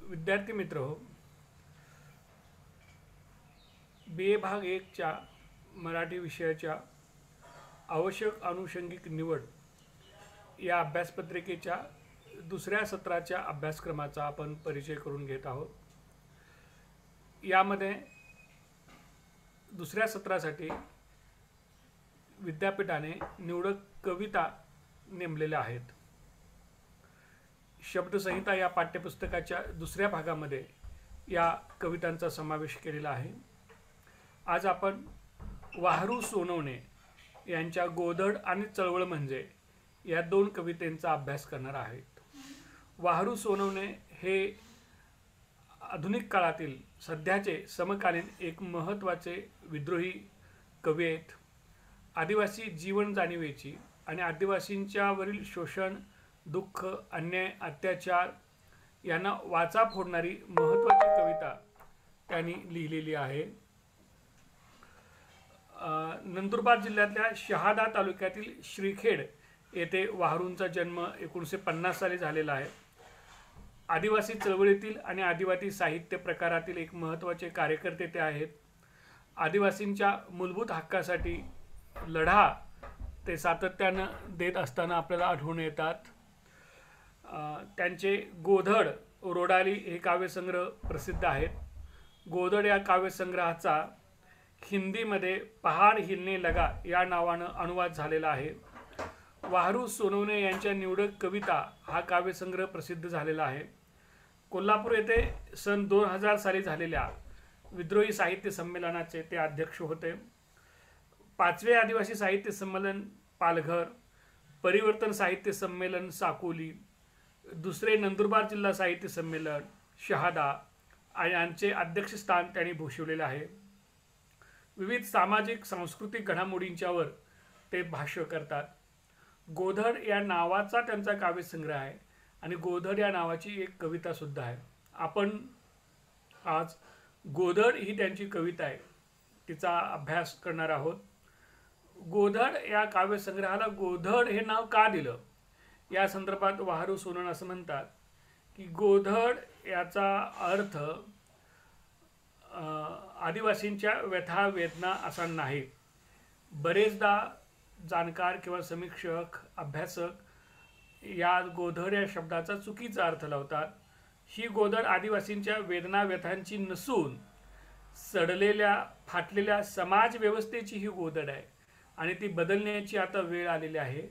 विद्यार्थी मित्र हो, बी ए भाग 1च्या मराठी विषयाच्या आवश्यक अनुषंगिक निवड या अभ्यासपत्रिकेच्या दुसऱ्या सत्राच्या अभ्यासक्रमाचा आपण परिचय करून घेत आहोत। यामध्ये दुसऱ्या सत्रासाठी विद्यापीठाने निवडक कविता नेमलेल्या आहेत। शब्दसंहिता या पाठ्यपुस्तकाच्या दुसऱ्या भागामध्ये या कवितांचा समावेश केलेला आहे। आज आपण वाहरू सोनवणे यांच्या गोधड आणि चळवळ म्हणजे या दोन कवितेंचा अभ्यास करणार आहेत। वाहरू सोनवणे हे आधुनिक काळातील सध्याचे समकालीन एक महत्त्वाचे विद्रोही कवी आहेत। आदिवासी जीवन जाणीवेची आणि आदिवासींच्यावरील शोषण, दुःख, अन्याय, अत्याचार यांना वाचा फोडणारी महत्त्वाची कविता त्यांनी लिहिलेली आहे। नंदुरबार जिल्ह्यातल्या शहादा तालुक्यातील श्रीखेड येथे वाहरूंचा जन्म 1950 साली झालेला आहे। आदिवासी चळवळीतील आणि आदिवासी साहित्य प्रकारातील एक महत्त्वाचे कार्यकर्ते ते आहेत। आदिवासींच्या मूलभूत हक्कासाठी लढा ते सातत्यानं देत असताना आपल्याला आढळून येतात। त्यांचे गोधड रोडाली हे काव्यसंग्रह प्रसिद्ध आहेत। गोधड या काव्यसंग्रहाचा हिंदीमध्ये पहाड हिलने लगा या नावानं अनुवाद झालेला आहे। वाहरू सोनवणे यांच्या निवडक कविता हा काव्यसंग्रह प्रसिद्ध झालेला आहे। कोल्हापूर येथे सन 2000 साली झालेल्या विद्रोही साहित्य संमेलनाचे ते अध्यक्ष होते। 5वे आदिवासी साहित्य संमेलन पालघर, परिवर्तन साहित्य संमेलन साकोली, 2रे नंदुरबार जिल्हा साहित्य संमेलन शहादा यांचे अध्यक्षस्थान त्यांनी भूषवलेले आहे। विविध सामाजिक सांस्कृतिक घडामोडींच्यावर ते भाष्य करतात। गोधड या नावाचा त्यांचा काव्यसंग्रह आहे आणि गोधड या नावाची एक कविता सुद्धा आहे। आपण आज गोधड ही त्यांची कविता आहे तिचा अभ्यास करणार आहोत। गोधड या काव्यसंग्रहाला गोधड हे नाव का दिलं या संदर्भात वाहरू सोनवणे असं म्हणतात की गोधड याचा अर्थ आदिवासींच्या व्यथा वेदना असा नाही। बरेचदा जाणकार किंवा समीक्षक अभ्यासक या गोधड या शब्दाचा चुकीचा अर्थ लावतात। ही गोधड आदिवासींच्या वेदना व्यथांची नसून सडलेल्या फाटलेल्या समाज व्यवस्थेची ही गोधड आहे आणि ती बदलण्याची आता वेळ आलेली आहे।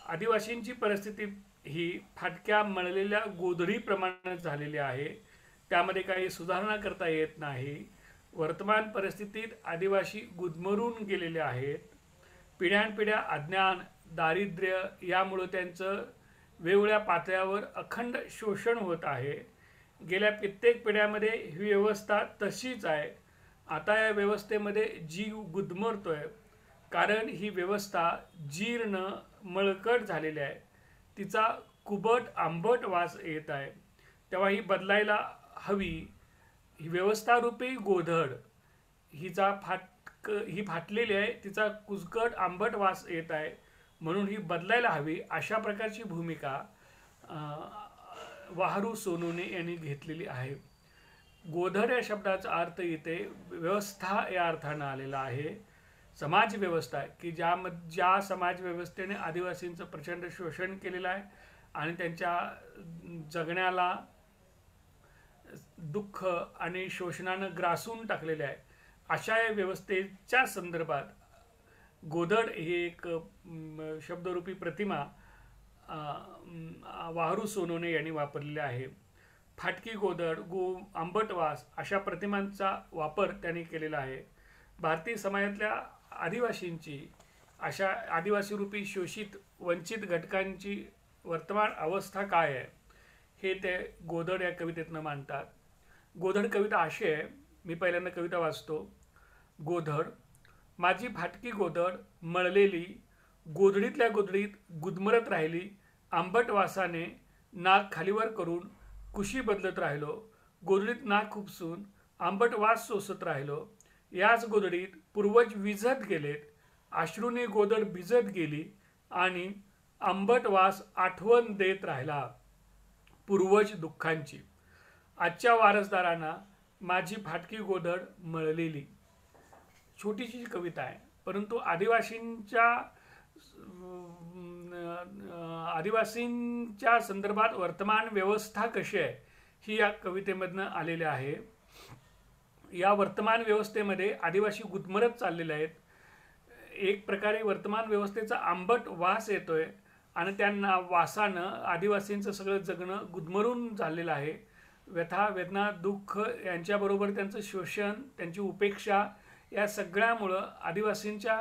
आदिवासींची परिस्थिती ही फाटक्या मळलेल्या गोधडीप्रमाणे झालेली आहे, त्यामध्ये काही सुधारणा करता येत नाही। वर्तमान परिस्थितीत आदिवासी गुदमरून गेलेले आहेत। पिढ्यानपिढ्या अज्ञान, दारिद्र्य यामुळे त्यांचं वेगवेगळ्या पातळ्यावर अखंड शोषण होत आहे। गेल्या कित्येक पिढ्यामध्ये ही व्यवस्था तशीच आहे। आता या व्यवस्थेमध्ये जीव गुदमरतोय कारण ही व्यवस्था जीर्ण मळकट झालेली आहे। तिचा कुबट आंबट वास येत आहे। तेव्हा ही बदलायला हवी। ही व्यवस्थारूपी गोधड ही फाटलेली आहे, तिचा कुजकट आंबट वास येत आहे, म्हणून ही बदलायला हवी अशा प्रकारची भूमिका वाहरू सोनवणे यांनी घेतलेली आहे। गोधड या शब्दाचा अर्थ इथे व्यवस्था या अर्थानं आलेला आहे। समाज व्यवस्था की ज्या समाज व्यवस्थेने आदिवासींचं प्रचंड शोषण केलेलं आहे आणि त्यांच्या जगण्याला दुःख आणि शोषणानं ग्रासून टाकलेले आहे, अशा या व्यवस्थेच्या संदर्भात गोधड ही एक शब्दरूपी प्रतिमा वाहरू सोनवणे यांनी वापरलेली आहे। फाटकी गोधड, आंबट वास अशा प्रतिमांचा वापर त्यांनी केलेला आहे। भारतीय समाजातल्या आदिवासींची अशा आदिवासीरूपी शोषित वंचित घटकांची वर्तमान अवस्था काय आहे हे ते गोधड या कवितेतनं मांडतात। गोधड कविता अशी आहे, मी पहिल्यांदा कविता वाचतो। गोधड, माझी फाटकी गोधड मळलेली, गोधडीतल्या गोधडीत गुदमरत राहिली। आंबट वासाने नाक खालीवर करून कुशी बदलत राहिलो। गोधडीत नाक खुपसून आंबट वास सोसत राहिलो। याच गोधडीत पूर्वज विझत गेलेत, अश्रूने गोधड भिजत गेली आणि आंबट वास आठवण देत राहिला पूर्वज दुःखांची। आजच्या वारसदारांना माझी फाटकी गोधड मळलेली. छोटीशी कविता आहे, परंतु आदिवासींच्या संदर्भात वर्तमान व्यवस्था कशी आहे ही या कवितेमधनं आलेली आहे. या वर्तमान व्यवस्थेमध्ये आदिवासी गुदमरत चाललेले आहेत. एक प्रकारे वर्तमान व्यवस्थेचा आंबट वास येतोय आणि त्यांना वासानं आदिवासींचं सगळं जगणं गुदमरून झालेलं आहे. व्यथा, वेदना, दुःख यांच्याबरोबर त्यांचं शोषण, त्यांची उपेक्षा या सगळ्यामुळं आदिवासींच्या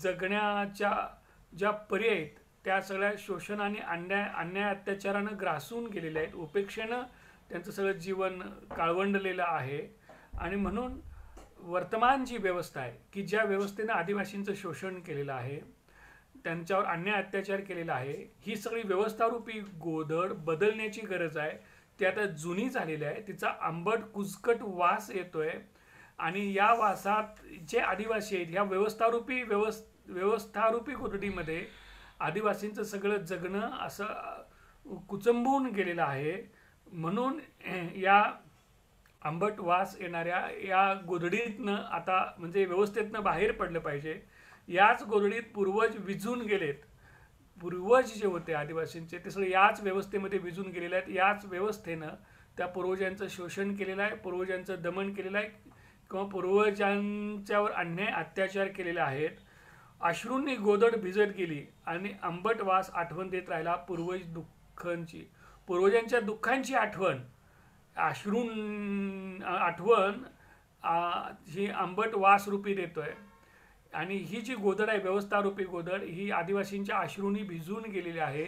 जगण्याच्या ज्या पर्याय आहेत त्या सगळ्या शोषण आणि अन्याय अत्याचारानं ग्रासून गेलेल्या आहेत. उपेक्षेनं त्यांचं सगळं जीवन काळवंडलेलं आहे. आणि म्हणून वर्तमान जी व्यवस्था आहे की ज्या व्यवस्थेनं आदिवासींचं शोषण केलेलं आहे, त्यांच्यावर अन्याय अत्याचार केलेला आहे, ही सगळी व्यवस्थारूपी गोधड बदलण्याची गरज आहे. ती आता जुनी झालेली आहे. तिचा आंबट कुजकट वास येतोय आणि या वासात जे आदिवासी आहेत ह्या व्यवस्थारूपी गोधडीमध्ये आदिवासींचं सगळं जगणं असं कुचंबून गेलेलं आहे. म्हणून या आंबट वास येणाऱ्या या गोधडीतनं आता म्हणजे व्यवस्थेतनं बाहेर पडलं पाहिजे. याच गोधडीत पूर्वज विझून गेलेत. पूर्वज जे होते आदिवासींचे ते सगळे याच व्यवस्थेमध्ये विझून गेलेले आहेत. याच व्यवस्थेनं त्या पूर्वजांचं शोषण केलेलं आहे, पूर्वजांचं दमन केलेलं आहे किंवा पूर्वजांच्यावर अन्याय अत्याचार केलेले आहेत. अश्रूंनी गोधड भिजत गेली आणि आंबट वास आठवण देत राहिला पूर्वजांच्या दुःखांची आठवण. आठवण ही आंबट वास रूपी देतोय. आणि ही जी गोधड आहे व्यवस्थारूपी गोधड ही आदिवासींच्या अश्रूंनी भिजून गेलेली आहे.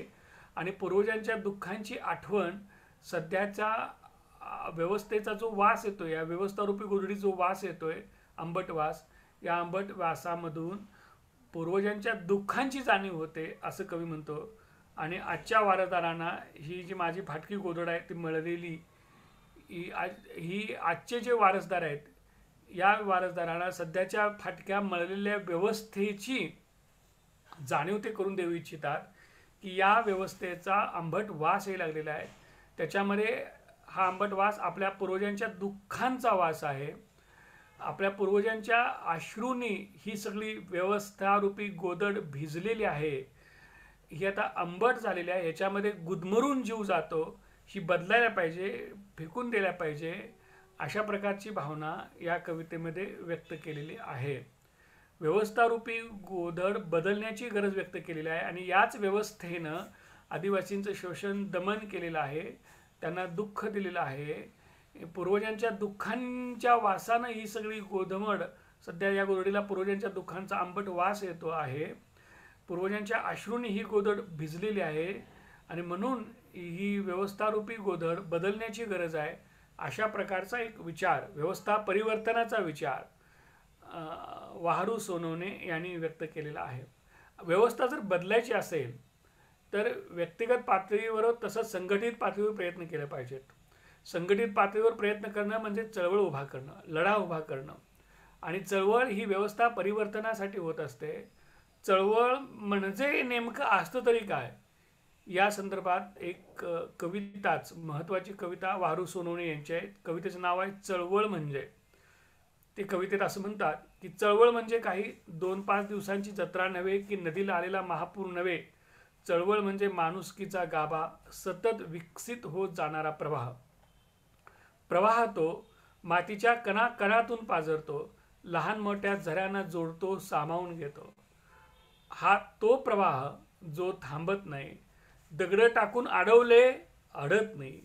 आणि पूर्वजांच्या दुःखांची आठवण सध्याच्या व्यवस्थेचा जो वास येतोय, या व्यवस्थारूपी गोधडी जो वास येतोय आंबट वास, या आंबट वासामधून पूर्वजांच्या दुःखांची जाणीव होते असं कवी म्हणतो. आणि आजच्या वारसदारांना ही जी माझी फाटकी गोधड आहे ती मळलेली, ही आजचे जे वारसदार आहेत या वारसदारांना सध्याच्या फाटक्या मळलेल्या व्यवस्थेची जाणीव ते करून देऊ इच्छितात की या व्यवस्थेचा आंबट वास हे लागलेला आहे. त्याच्यामध्ये हा आंबट वास आपल्या पूर्वजांच्या दुःखांचा वास आहे. आपल्या पूर्वजांच्या अश्रूंनी ही सगळी व्यवस्थारूपी गोधड भिजलेली आहे. ही आता आंबट झालेली आहे. ह्याच्यामध्ये गुदमरून जीव जातो. ही बदलायला पाहिजे, फेकून द्यायला पाहिजे, अशा प्रकारची भावना या कवितेमध्ये व्यक्त केलेली आहे. व्यवस्थारूपी गोधड बदलण्याची गरज व्यक्त केलेली आहे. आणि याच व्यवस्थेनं आदिवासींचं शोषण दमन केलेलं आहे, त्यांना दुःख दिलेलं आहे. पूर्वजांच्या दुःखांच्या वासानं ही सगळी गोधमड, सध्या या गोधडीला पूर्वजांच्या दुःखांचा आंबट वास येतो आहे. पूर्वजांच्या अश्रूंनी ही गोधड भिजलेली आहे. आणि म्हणून ही व्यवस्थारूपी गोधड बदलण्याची गरज आहे, अशा प्रकारचा एक विचार, व्यवस्था परिवर्तनाचा विचार वाहरू सोनवणे यांनी व्यक्त केलेला आहे. व्यवस्था जर बदलायची असेल तर व्यक्तिगत पातळीवर तसंच संघटित पातळीवर प्रयत्न केले पाहिजेत. संघटित पातळीवर प्रयत्न करणं म्हणजे चळवळ उभा करणं, लढा उभा करणं. आणि चळवळ ही व्यवस्था परिवर्तनासाठी होत असते. चळवळ म्हणजे नेमकं असतं तरी काय, या संदर्भात एक कविताच, महत्त्वाची कविता वाहरू सोनवणे यांची आहे. कवितेचं नाव आहे चळवळ म्हणजे. ते कवितेत असं म्हणतात की चळवळ म्हणजे काही 2-5 दिवसांची जत्रा नव्हे की नदीला आलेला महापूर नव्हे. चळवळ म्हणजे माणुसकीचा गाभा, सतत विकसित होत जाणारा प्रवाह. प्रवाह तो मातीच्या कणाकणातून पाझरतो, लहान मोठ्या झऱ्यांना जोडतो, सामावून घेतो. हा तो प्रवाह जो थांबत नाही, दगड टाकून अडवले अडत नाही,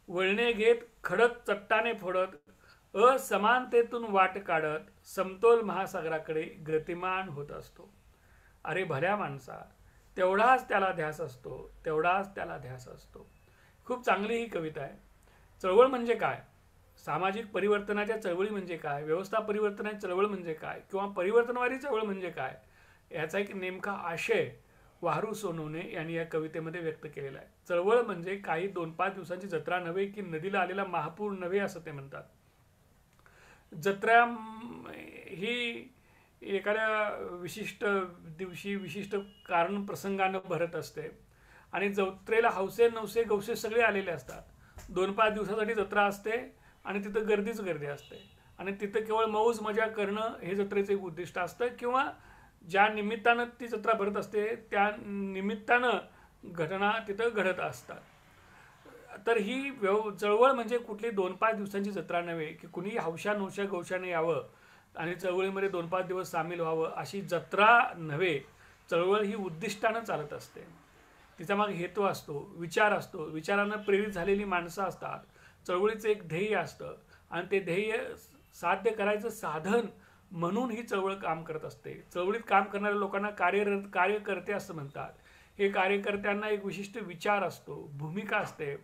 वळणे घेत खडक चट्टाने फोडत, असमानतेतून वाट काढत, समतोल महासागराकडे गतिमान होत असतो. अरे भल्या माणसा, तेवढाच त्याला ध्यास असतो, तेवढाच त्याला ध्यास असतो. खूप चांगली ही कविता आहे. चळवळ म्हणजे काय, सामाजिक परिवर्तनाच्या चळवळी म्हणजे काय, व्यवस्था परिवर्तनाची चळवळ म्हणजे काय, किंवा परिवर्तनवादी चळवळ म्हणजे काय, याचा एक नेमका आशय वाहरू सोनवणे यांनी या कवितेमध्ये व्यक्त केलेला आहे. चळवळ म्हणजे काही 2-5 दिवसांची जत्रा नव्हे की नदीला आलेला महापूर नव्हे असं ते म्हणतात. जत्रा ही एखाद्या विशिष्ट दिवशी विशिष्ट कारण प्रसंगानं भरत असते आणि जत्रेला हौसे नवसे गवसे सगळे आलेले असतात. 2-5 दिवसासाठी जत्रा असते आणि तिथं गर्दीच गर्दी असते आणि तिथं केवळ मौज मजा करणं हे जत्रेचं एक उद्दिष्ट असतं किंवा ज्या निमित्तानं ती जत्रा भरत असते त्या निमित्तानं घटना तिथं घडत असतात. तर ही चळवळ म्हणजे कुठली 2-5 दिवसांची जत्रा नव्हे की कुणी हौशा नौशा गौशाने यावं आणि चळवळीमध्ये 2-5 दिवस सामील व्हावं अशी जत्रा नव्हे. चळवळ ही उद्दिष्टानं चालत असते. तिचा मागे हेतू असतो, विचार असतो, विचारानं प्रेरित झालेली माणसं असतात. चळवळीचं एक ध्येय असतं आणि ते ध्येय साध्य करायचं साधन म्हणून ही चळवळ काम करत असते. चळवळीत काम करणाऱ्या लोकांना कार्यकर्ते असं म्हणतात. हे कार्यकर्त्यांना एक विशिष्ट विचार असतो, भूमिका असते.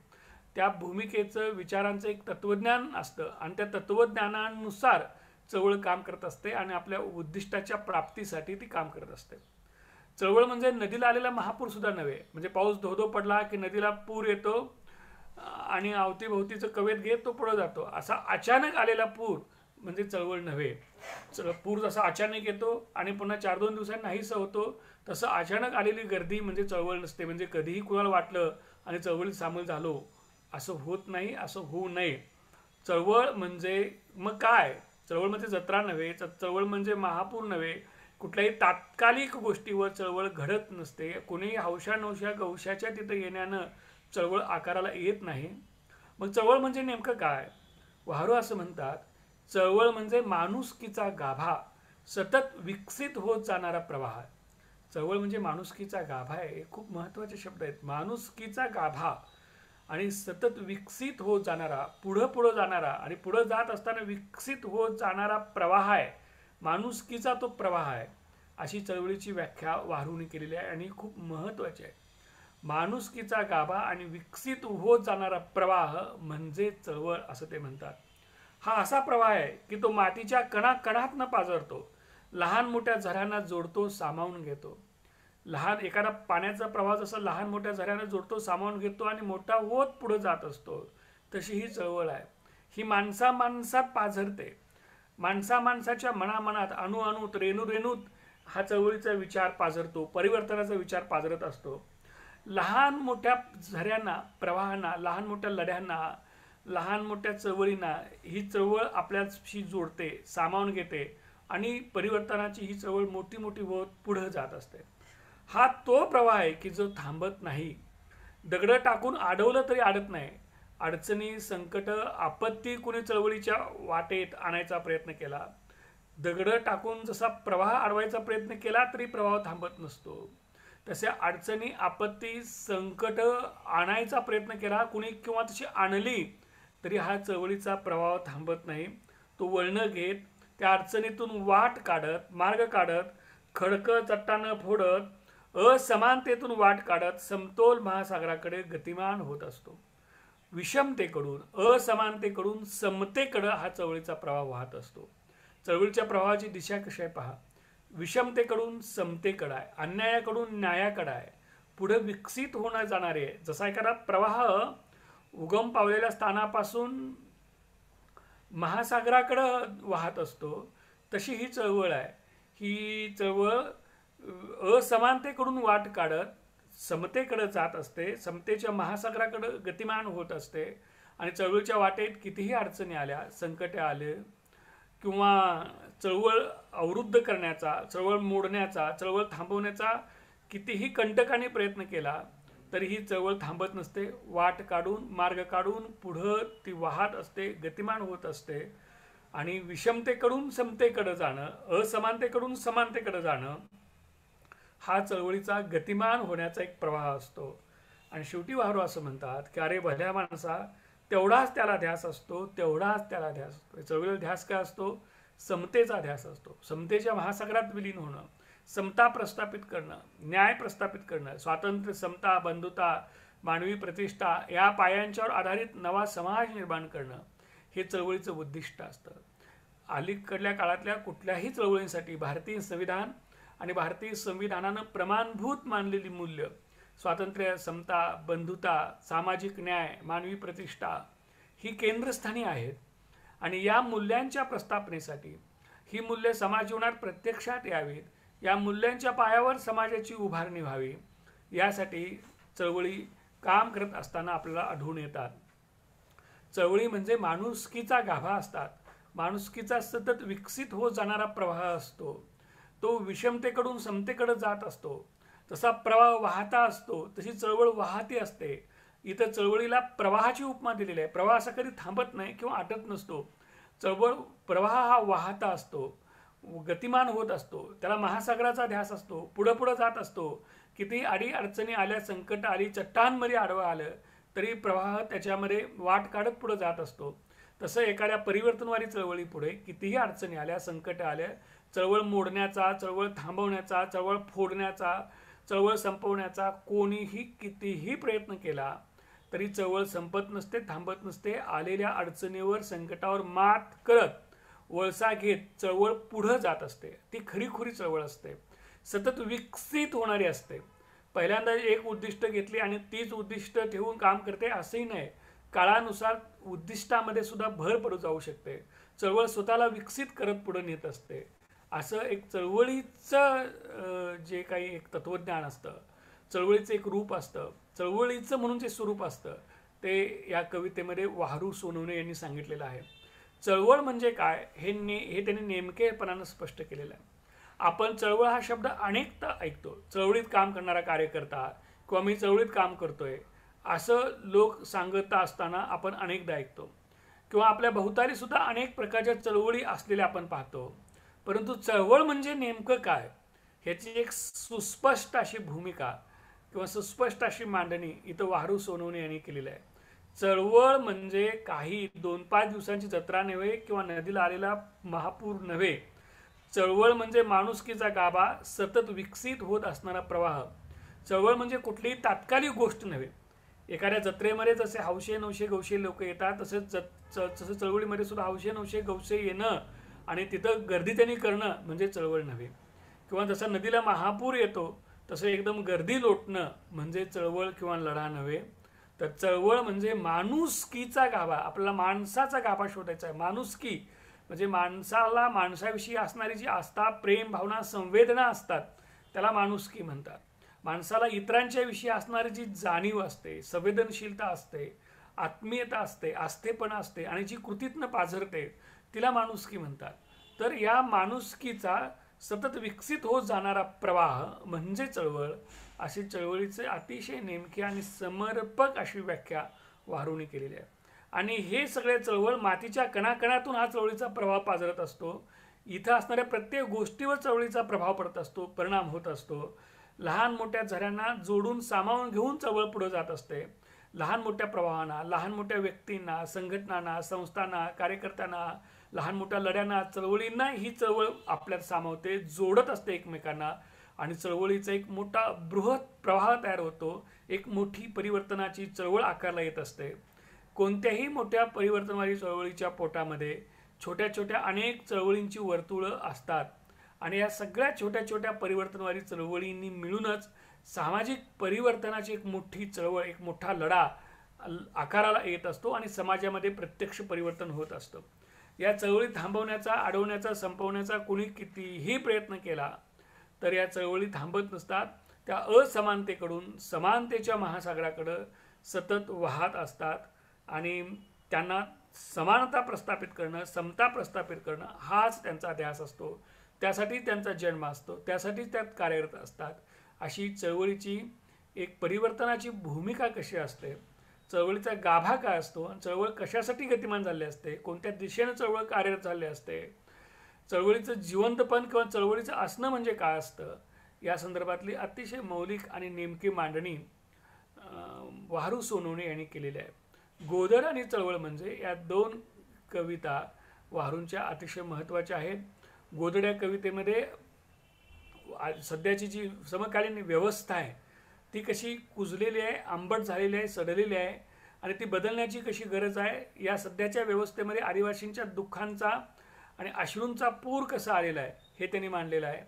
त्या भूमिकेचं विचारांचं एक तत्वज्ञान असतं आणि त्या तत्वज्ञानानुसार चळवळ काम करत असते आणि आपल्या उद्दिष्टाच्या प्राप्तीसाठी ती काम करत असते. चळवळ म्हणजे नदीला आलेला महापूर सुद्धा नव्हे. म्हणजे पाऊस धोधो पडला की नदीला पूर येतो आणि अवतीभोवतीचं कवेत घेत तो पुढे जातो. असा अचानक आलेला पूर म्हणजे चळवळ नव्हे. पूर जसा अचानक येतो आणि पुन्हा 4-2 दिवसांनी नाहीसा होतो तसं अचानक आलेली गर्दी म्हणजे चळवळ नसते. म्हणजे कधीही कुणाला वाटलं आणि चळवळीत सामील झालो असं होत नाही, असं होऊ नये. चळवळ म्हणजे मग काय? चळवळ म्हणजे जत्रा नव्हे, चळवळ म्हणजे महापूर नव्हे, कुठल्याही तात्कालिक गोष्टीवर चळवळ घडत नसते. कोणीही हौशा नौशा गौशाच्या तिथं येण्यानं चळवळ आकाराला येत नाही. मग चळवळ म्हणजे नेमकं काय? वाहरू असं म्हणतात, चळवळ म्हणजे माणुसकीचा गाभा सतत विकसित होत जाणारा प्रवाह. चळवळ म्हणजे माणुसकीचा गाभा आहे. हे खूप महत्त्वाचे शब्द आहेत. माणुसकीचा गाभा आणि सतत विकसित होत जाणारा, पुढं जाणारा आणि पुढं जात असताना विकसित होत जाणारा प्रवाह आहे. माणुसकीचा तो प्रवाह आहे. अशी चळवळीची व्याख्या वाहरूने केलेली आहे आणि खूप महत्त्वाची आहे. माणुसकीचा गाभा आणि विकसित होत जाणारा प्रवाह म्हणजे चळवळ असं ते म्हणतात. हा असा प्रवाह आहे की तो मातीच्या कणाकणातनं पाझरतो, लहान मोठ्या झऱ्यांना जोडतो, सामावून घेतो. एखादा पाण्याचा प्रवाह जसा लहान मोठ्या झऱ्यांना जोडतो, सामावून घेतो आणि मोठा होत पुढे जात असतो, तशी ही चळवळ आहे. ही माणसात पाझरते. माणसाच्या मनात अणुअणूत रेणूत हा चळवळीचा विचार पाझरतो, परिवर्तनाचा विचार पाझरत असतो. लहान मोठ्या झऱ्यांना, प्रवाहांना, लहान मोठ्या लढ्यांना, लहान मोठ्या चळवळींना ही चळवळ आपल्याशी जोडते, सामावून घेते आणि परिवर्तनाची ही चळवळ मोठी होत पुढे जात असते. हा तो प्रवाह आहे की जो थांबत नाही. दगड टाकून अडवलं तरी अडत नाही. अडचणी, संकट, आपत्ती कुणी चळवळीच्या वाटेत आणायचा प्रयत्न केला, दगड टाकून जसा प्रवाह अडवायचा प्रयत्न केला तरी प्रवाह थांबत नसतो. तशा अडचणी, आपत्ती, संकट आणायचा प्रयत्न केला कुणी किंवा तशी आणली तरी हा चळवळीचा प्रवाह थांबत नाही. तो वळण घेत, त्या अडचणीतून वाट काढत, मार्ग काढत, खडकं चट्टानं फोडत, असमानतेतून वाट काढत समतोल महासागराकडे गतिमान होत असतो. विषमतेकडून, असमानतेकडून समतेकडे हा चळवळीचा प्रवाह वाहत असतो. चळवळीच्या प्रवाहाची दिशा कशी आहे पहा. विषमतेकडून समतेकडे आहे, अन्यायाकडून न्यायाकडे आहे, पुढे विकसित होणं जाणारे. जसा एखादा प्रवाह उगम पावलेल्या स्थानापासून महासागराकडे वाहत असतो, तशी ही चळवळ आहे. ही चळवळ असमानतेकडून वाट काढत समतेकडे जात असते, समतेच्या महासागराकडे गतिमान होत असते. आणि चळवळीच्या वाटेत कितीही अडचणी आल्या, संकटे आले किंवा चळवळ अवरुद्ध करण्याचा, चळवळ मोडण्याचा, चळवळ थांबवण्याचा कितीही कंटकाने प्रयत्न केला तरी ही चळवळ थांबत नसते. वाट काढून, मार्ग काढून पुढं ती वाहत असते, गतिमान होत असते. आणि विषमतेकडून समतेकडे जाणं, असमानतेकडून समानतेकडे जाणं हा चळवळीचा गतिमान होण्याचा एक प्रवाह असतो. आणि शेवटी वाहरू असं म्हणतात की अरे भल्या माणसा, तेवढाच त्याला ध्यास असतो, तेवढाच त्याला ध्यास असतो. चळवळीला ध्यास काय असतो? समतेचा ध्यास असतो. समतेच्या महासागरात विलीन होणं, समता प्रस्थापित करणं, न्याय प्रस्थापित करणं, स्वातंत्र्य, समता, बंधुता, मानवी प्रतिष्ठा या पायांच्यावर आधारित नवा समाज निर्माण करणं हे चळवळीचं उद्दिष्ट असतं. अलीकडल्या काळातल्या कुठल्याही चळवळींसाठी भारतीय संविधान आणि भारतीय संविधानानं प्रमाणभूत मानलेली मूल्य स्वातंत्र्य, समता, बंधुता, सामाजिक न्याय, मानवी प्रतिष्ठा ही केंद्रस्थानी आहेत. आणि या मूल्यांच्या प्रस्थापनेसाठी ही मूल्य समाज जीवनात प्रत्यक्षात यावीत, या मूल्यांच्या पायावर समाजाची उभारणी व्हावी, यासाठी चळवळी काम करत असताना आपल्याला आढळून येतात. चळवळी म्हणजे माणुसकीचा गाभा असतात. माणुसकीचा सतत विकसित होत जाणारा प्रवाह असतो. तो विषमतेकडून समतेकडे जात असतो. तसा प्रवाह वाहता असतो, तशी चळवळ वाहती असते. इथं चळवळीला प्रवाहाची उपमा दिलेली आहे. प्रवाह असा कधी थांबत नाही किंवा आटत नसतो. चळवळ प्रवाह हा वाहता असतो, गतिमान होत असतो. त्याला महासागराचा ध्यास असतो, पुढं पुढं जात असतो. किती अडी अडचणी आल्या, संकट आली, चट्टानमध्ये आडवं आलं तरी प्रवाह त्याच्यामध्ये वाट काढत पुढे जात असतो. तसं एखाद्या परिवर्तनवादी चळवळी पुढे कितीही अडचणी आल्या, संकट आल्या, चळवळ मोडण्याचा, चळवळ थांबवण्याचा, चळवळ फोडण्याचा, चळवळ संपवण्याचा कोणीही कितीही प्रयत्न केला तरी चळवळ संपत नसते, थांबत नसते. आलेल्या अडचणीवर, संकटावर मात करत, वळसा घेत चळवळ पुढे जात असते. ती खरीखुरी चळवळ असते, सतत विकसित होणारी असते. पहिल्यांदा एक उद्दिष्ट घेतली आणि तीच उद्दिष्ट ठेवून काम करते असंही नाही. काळानुसार उद्दिष्टामध्ये सुद्धा भर पडू जाऊ शकते. चळवळ स्वतःला विकसित करत पुढे नेत असते. असं एक चळवळीचं जे काही एक तत्वज्ञान असतं, चळवळीचं एक रूप असतं, चळवळीचं म्हणून जे स्वरूप असतं ते या कवितेमध्ये वाहरू सोनवणे यांनी सांगितलेलं आहे. चळवळ म्हणजे काय हे त्यांनी नेमकेपणानं स्पष्ट केलेलं आहे. आपण चळवळ हा शब्द अनेकदा ऐकतो. चळवळीत काम करणारा कार्यकर्ता किंवा मी चळवळीत काम करतोय असं लोक सांगत असताना आपण अनेकदा ऐकतो. किंवा आपल्या भोवताली सुद्धा अनेक प्रकारच्या चळवळी असलेल्या आपण पाहतो. परंतु चळवळ म्हणजे नेमकं काय ह्याची एक सुस्पष्ट अशी भूमिका किंवा सुस्पष्ट अशी मांडणी इथं वाहरू सोनवणे यांनी केलेली आहे. चळवळ म्हणजे काही 2-5 दिवसांची जत्रा नव्हे किंवा नदीला आलेला महापूर नव्हे. चळवळ म्हणजे माणुसकीचा गाभा, सतत विकसित होत असणारा प्रवाह. चळवळ म्हणजे कुठलीही तात्कालिक गोष्ट नव्हे. एखाद्या जत्रेमध्ये जसे हौशे नवशे गवशे लोक येतात तसेच तसं चळवळीमध्ये सुद्धा हौशे नवशे गवशे येणं आणि तिथं गर्दी त्यांनी करणं म्हणजे चळवळ नव्हे. किंवा जसा नदीला महापूर येतो तसं एकदम गर्दी लोटणं म्हणजे चळवळ किंवा लढा नव्हे. तर चळवळ म्हणजे माणुसकीचा गाभा. आपल्याला माणसाचा गाभा शोधायचा आहे. माणुसकी म्हणजे माणसाला माणसाविषयी असणारी जी आस्था, प्रेम, भावना, संवेदना असतात त्याला माणुसकी म्हणतात. माणसाला इतरांच्या विषयी असणारी जी जाणीव असते, संवेदनशीलता असते, आत्मीयता असते, आस्थेपणा असते आणि जी कृतीतनं पाझरते तिला माणुसकी म्हणतात. तर या माणुसकीचा सतत विकसित होत जाणारा प्रवाह म्हणजे चळवळ. अशी चळवळीचे अतिशय नेमकी आणि समर्पक अशी व्याख्या वाहरूने केलेली आहे. आणि हे सगळे चळवळ मातीच्या कणाकणातून हा चळवळीचा प्रभाव पाझरत असतो. इथं असणाऱ्या प्रत्येक गोष्टीवर चळवळीचा प्रभाव पडत असतो, परिणाम होत असतो. लहान मोठ्या झऱ्यांना जोडून सामावून घेऊन चळवळ पुढे जात असते. लहान मोठ्या प्रवाहांना, लहान मोठ्या व्यक्तींना, संघटनांना, संस्थांना, कार्यकर्त्यांना, लहान मोठ्या लढ्यांना, चळवळींना ही चळवळ आपल्यात सामावते, जोडत असते एकमेकांना. आणि चळवळीचा एक मोठा बृहत प्रवाह तयार होतो. एक मोठी परिवर्तनाची चळवळ आकारला येत असते. कोणत्याही मोठ्या परिवर्तनवादी चळवळीच्या पोटामध्ये छोट्या छोट्या अनेक चळवळींची वर्तुळं असतात. आणि या सगळ्या छोट्या छोट्या परिवर्तनवादी चळवळींनी मिळूनच सामाजिक परिवर्तनाची एक मोठी चळवळ, एक मोठा लढा आकाराला येत असतो आणि समाजामध्ये प्रत्यक्ष परिवर्तन होत असतं. या चळवळी थांबवण्याचा, अडवण्याचा, संपवण्याचा कोणी कितीही प्रयत्न केला तर या चळवळी थांबत नसतात. त्या असमानतेकडून समानतेच्या महासागराकडे सतत वाहत असतात आणि त्यांना समानता प्रस्थापित करणं, समता प्रस्थापित करणं हाच त्यांचा ध्यास असतो. त्यासाठी त्यांचा जन्म असतो, त्यासाठी त्यात कार्यरत असतात. अशी चळवळीची एक परिवर्तनाची भूमिका कशी असते, चळवळीचा गाभा काय असतो, चळवळ कशासाठी गतिमान झाली असते, कोणत्या दिशेने चळवळ कार्यरत झाली असते, चळवळीचं जिवंतपण किंवा चळवळीचं असणं म्हणजे काय असतं, या संदर्भातली अतिशय मौलिक आणि नेमकी मांडणी वाहरू सोनवणे यांनी केलेली आहे. गोधड आणि चळवळ म्हणजे या 2 कविता वारूंच्या अतिशय महत्त्वाच्या आहेत. गोधड या कवितेमध्ये सध्याची जी समकालीन व्यवस्था आहे ती कशी कुजलेली आहे, आंबट झालेली आहे, सडलेली आहे आणि ती बदलण्याची कशी गरज आहे, या सध्याच्या व्यवस्थेमध्ये आदिवासींच्या दुःखांचा आणि अश्रूंचा पूर कसा आलेला आहे हे त्यांनी मांडलेलं आहे.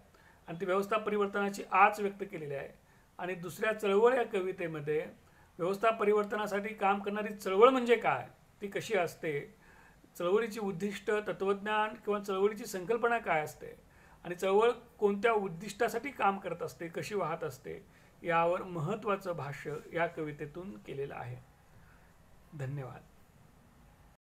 आणि ती व्यवस्था परिवर्तनाची आच व्यक्त केलेली आहे. आणि दुसऱ्या चळवळ या कवितेमध्ये व्यवस्था परिवर्तनासाठी काम करणारी चळवळ म्हणजे काय, ती कशी असते, चळवळीची उद्दिष्ट, तत्वज्ञान किंवा चळवळीची संकल्पना काय असते आणि चळवळ कोणत्या उद्दिष्टासाठी काम करत असते, कशी वाहत असते, यावर महत्त्वाचं भाष्य या कवितेतून केलेलं आहे. धन्यवाद.